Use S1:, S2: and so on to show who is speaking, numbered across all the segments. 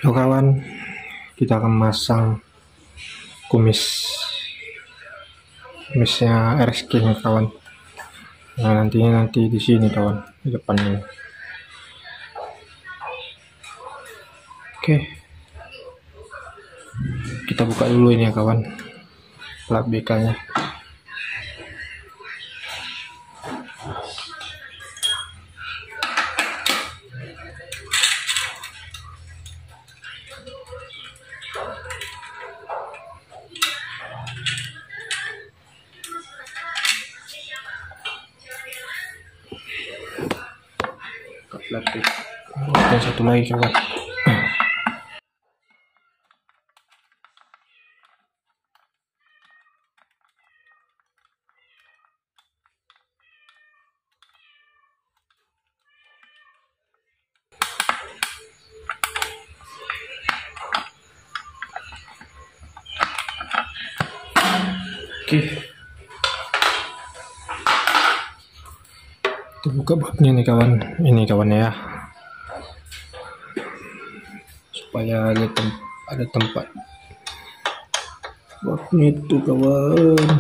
S1: Halo kawan, kita akan masang kumisnya RSK nih kawan. Nah nanti di sini kawan, di depan ini. Oke, kita buka dulu ini ya kawan, plat BK nya. Dan satu lagi kawan. Oke, kita buka baknya nih kawan, ini kawannya ya, supaya ada tempat baknya itu kawan.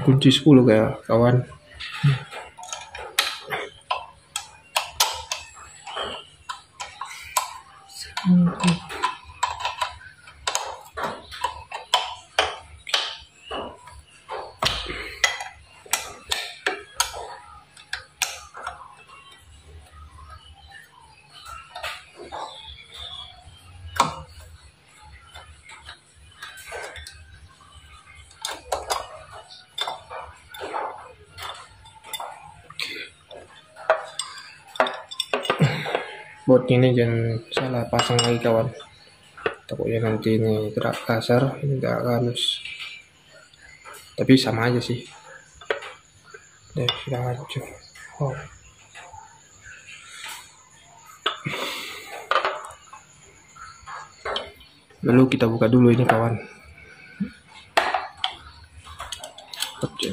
S1: Kunci 10 kayak kawan. Bot ini jangan salah pasang lagi kawan, takutnya nanti ini gerak kasar, ini gerak halus, tapi sama aja sih. Dan sudah hancur. Oh. Lalu kita buka dulu ini kawan. Oke.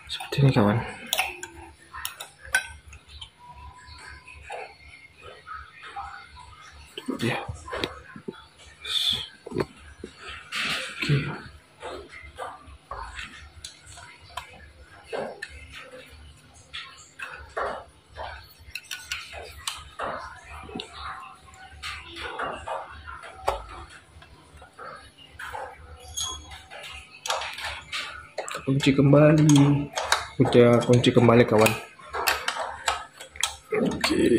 S1: Seperti ini kawan. Ya. Oke. Kunci kembali, udah kunci kembali kawan. Oke.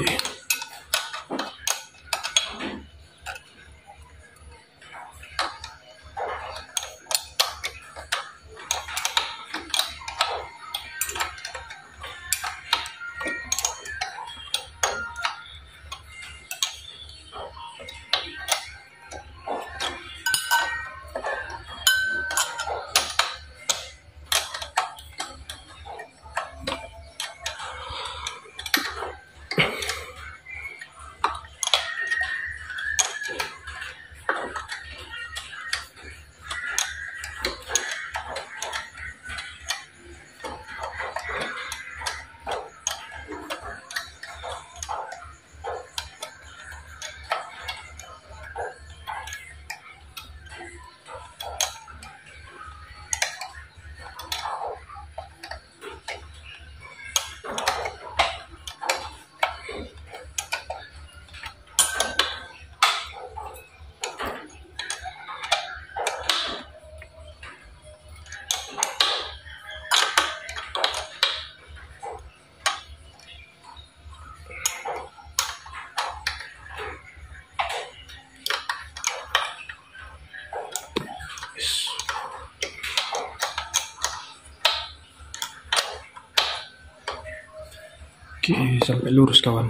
S1: Oke, sampai lurus kawan.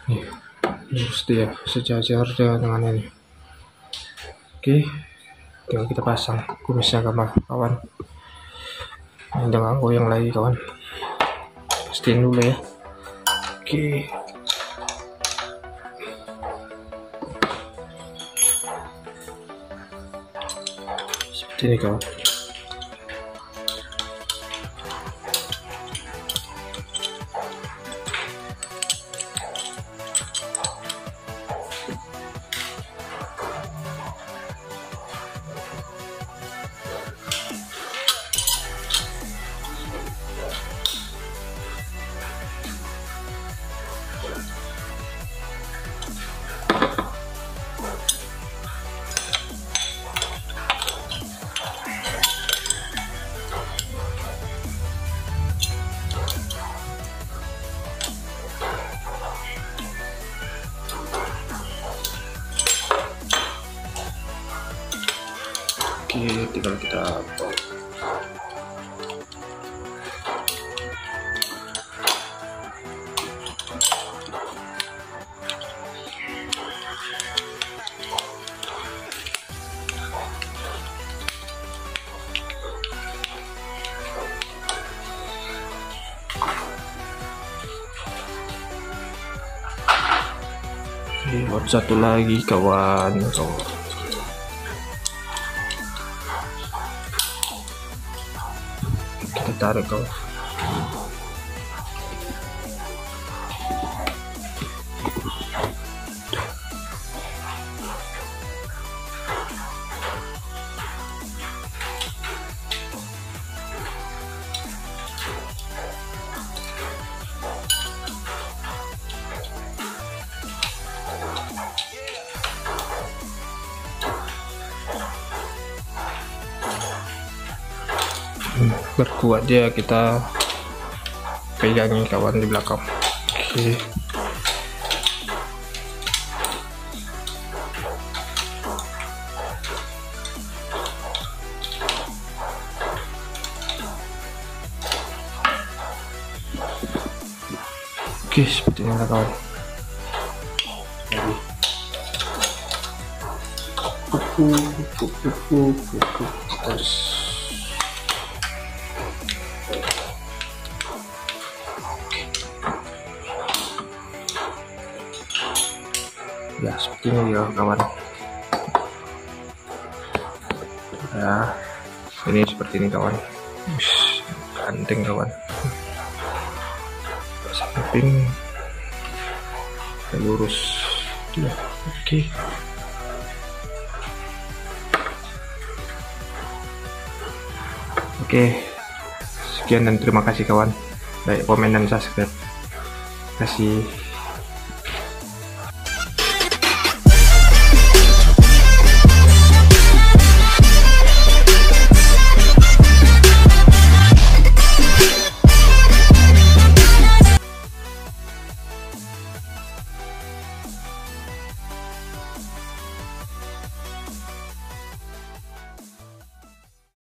S1: Nih, lurus dia sejajar dengan ini. Oke, tinggal kita pasang kumisnya kawan. Ini jangan goyang lagi kawan, pastiin dulu ya. Oke, seperti ini kawan. Oke, tinggal kita buat satu lagi kawan. Kita tarik kawan. Berkuat dia, kita pegangin kawan di belakang. Oke. Oke, seperti ini kawan. Terus ya seperti ini ya kawan. Ya, ini seperti ini kawan. Ganteng kawan. Samping lurus ya. Oke. Oke, sekian dan terima kasih kawan. Like, komen dan subscribe. Terima kasih.